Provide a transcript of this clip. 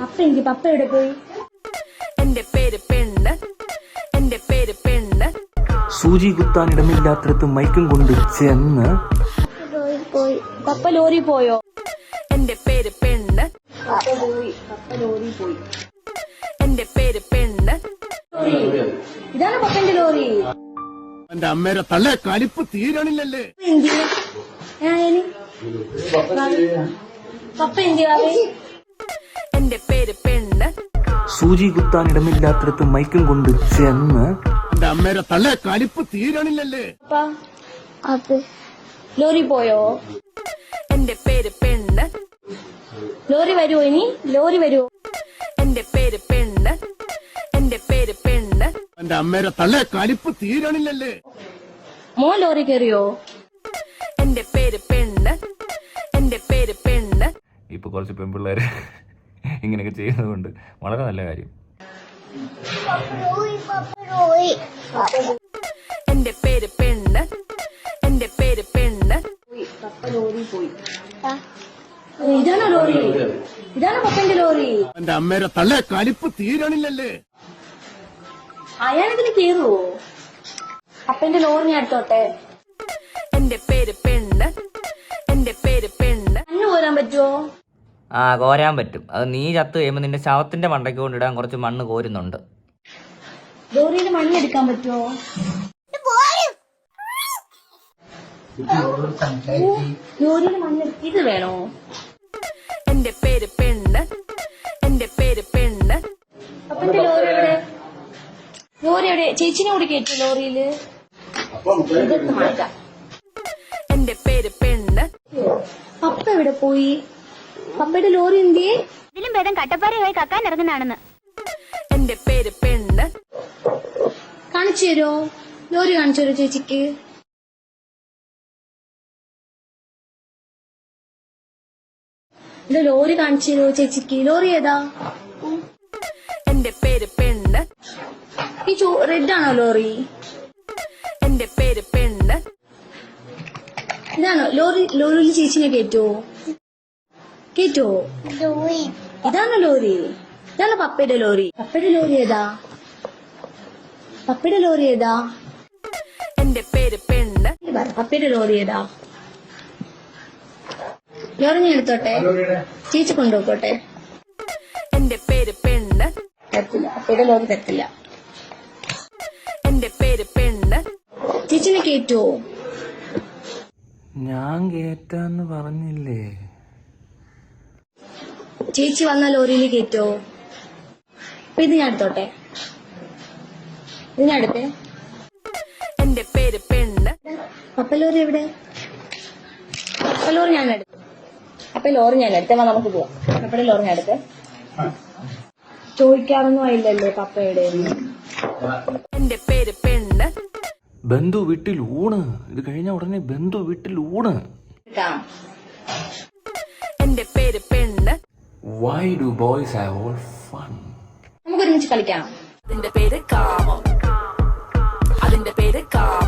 പപ്പ എനിക്ക് പപ്പ എവിടെ പോയി? എന്റെ പേര് പെണ്ണ്, എന്റെ പേര് പെണ്ണ്. സൂചി കുത്താൻ ഇടമില്ലാത്തടത്ത് മൈക്കും കൊണ്ട് ചെന്ന് പോയി. പപ്പ ലോറി പോയോ? എന്റെ പേര് പെണ്ണ്, പപ്പ ലോറി പോയി. എന്റെ പേര് പെണ്ണ്. ഇതാണ് പപ്പന്റെ ലോറി. എന്റെ അമ്മേരെ തള്ളേ കലിപ്പ് തീരണില്ലല്ലേ. പപ്പ എന്തിയാവേ? എന്റെ പേര് പെണ്ണ്. സൂചി കുത്താൻ ഇടമില്ലാത്തടത്ത് മൈക്കും കൊണ്ട് ചെന്ന് എന്റെ അമ്മേരെ തള്ളേ കലിപ്പ് തീരണില്ലല്ലേ. പപ്പ ലോറി പോയോ? എന്റെ പേര് പെണ്ണ്. ലോറി വരുവോ ഇനി? ലോറി വരുവോ? എന്റെ പേര് പെണ്ണ്, എന്റെ പേര് പെണ്ണ്. എന്റെ അമ്മേരെ തള്ളേ കലിപ്പ് തീരണില്ലല്ലേ. മോൻ ലോറി കയറിയോ? എന്റെ പേര് പെണ്ണ്, എന്റെ പേര് പെണ്ണ്. ഇപ്പൊ കുറച്ച് പെൺപിള്ളേര് ഇങ്ങനെയൊക്കെ ചെയ്യുന്നതുകൊണ്ട് വളരെ നല്ല കാര്യം. എന്റെ പേര് പെണ്ണ്, എന്റെ പേര് പെണ്ണ്. പപ്പ ലോറി പോയി. ഇതാണോ ലോറി? ഇതാണോ പപ്പന്റെ ലോറി? എന്റെ അമ്മേരെ തള്ളേ കലിപ്പ് തീരണില്ലല്ലേ. അയാളിതിന് കേറുവോ? പപ്പന്റെ ലോറി ഞാൻ എടുത്തോട്ടെ. എന്റെ പേര് പെണ്ണ്, എന്റെ പേര് പെണ്ണ്. അന്ന് പോരാൻ പറ്റുമോ? ആ കോരാൻ പറ്റും. അത് നീ ചത്ത് കഴിയുമ്പോൾ നിന്റെ ശവത്തിന്റെ മണ്ടയ്ക്ക് കൊണ്ടിടാൻ കുറച്ച് മണ്ണ് കോരുന്നുണ്ട്. ലോറിയിൽ മണ്ണെടുക്കാൻ പറ്റുമോ? ലോറിയിൽ മണ്ണ് ഇത് വേണോ? എന്റെ പേര് പെണ്ണ്, എന്റെ പേര് പെണ്ണ്. പപ്പന്റെ ലോറി എവിടെ? ലോറി എവിടെ? ചേച്ചിനെ കൂടി കയറ്റു ലോറിയില്. ഇതൊക്കെ മാറ്റാം. എന്റെ പേര് പെണ്ണ്. പപ്പ എവിടെ പോയി? പപ്പയുടെ ലോറി എന്തിയെ? ഇതിലും ഭേദം കട്ടപ്പാറയായി കക്കാൻ ഇറങ്ങുന്നതാണെന്ന്. എന്റെ പേര് പെണ്ണ്. കാണിച്ചു തരുമോ? ലോറി കാണിച്ചു തരുമോ ചേച്ചിക്ക്? ഇത് ലോറി കാണിച്ചു തരുമോ ചേച്ചിക്ക്? ലോറി ഏതാ? എന്റെ പേര് പെണ്ണ്. ഈ റെഡ് ആണോ ലോറി? എന്റെ പേര് പെണ്ണ്. ഇതാണോ ലോറി? ലോറിയിൽ ചേച്ചിനെ കേറ്റുവോ? കേറ്റുവോ? ഇതാണോ ലോറി? ഇതാണോ പപ്പയുടെ ലോറി? പപ്പയുടെ ലോറി ഏതാ? പപ്പയുടെ ലോറി ഏതാ? എന്റെ പേര് പെണ്ണ്. പപ്പയുടെ ലോറി ഏതാ? ലോറി ഞാൻ എടുത്തോട്ടെ? ചേച്ചി കൊണ്ടുപോയിക്കോട്ടെ. എന്റെ പേര് പെണ്ണ്. തരത്തില്ല, പപ്പയുടെ ലോറി തരത്തില്ല. എന്റെ പേര് പെണ്ണ്. ചേച്ചിനെ കേറ്റുവോ? ഞാൻ കേറ്റാന്ന് പറഞ്ഞില്ലേ. ചേച്ചി വന്ന ലോറിയിൽ കേറ്റോ? അപ്പൊ ഇത് ഞാൻ എടുത്തോട്ടെ? ഇത് ഞാൻ എടുത്തേ. എന്റെ പേര് പെണ്ണ്. പപ്പ ലോറി എവിടെ? പപ്പ ലോറി ഞാൻ എടുത്തു. അപ്പൊ ലോറി ഞാൻ എടുത്തേ. വാ നമുക്ക് പോവാം. പപ്പയുടെ ലോറി ഞാൻ എടുത്തേ. ചോദിക്കാറൊന്നും ആയില്ലല്ലോ പപ്പയുടെ. എന്റെ പേര് പെണ്ണ്. ബന്ധു വീട്ടിൽ ഊണ്. ഇത് കഴിഞ്ഞ ഉടനെ ബന്ധു വീട്ടിൽ ഊണ്. എന്റെ പേര് പെണ്ണ്. Why do boys have all fun? നമുക്ക് ഒരുമിച്ച് കളിക്കാം. അതിന്റെ പേര് കാമം, അതിന്റെ പേര് കാമം.